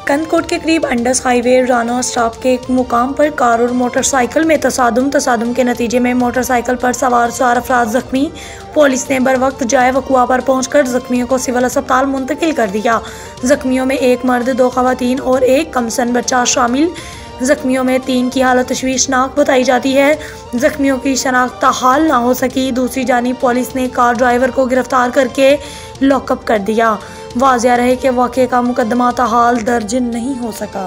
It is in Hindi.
कंदकोट के करीब अंडस हाईवे राना स्टॉप के एक मुकाम पर कार और मोटरसाइकिल में तसादुम के नतीजे में मोटरसाइकिल पर सवार 4 अफराद जख्मी। पुलिस ने बर वक्त जाए वकुआ पर पहुंचकर जख्मियों को सिविल अस्पताल मुंतकिल कर दिया। जख्मियों में एक मर्द, 2 खवातीन और एक कमसन बच्चा शामिल। जख्मियों में 3 की हालत तशवीशनाक बताई जाती है। जख्मियों की शनाख्त हाल ना हो सकी। दूसरी जानिब पुलिस ने कार ड्राइवर को गिरफ्तार करके लॉकअप कर दिया। वाज़िया रहे कि वाक़े का मुकदमा ताहाल दर्ज नहीं हो सका।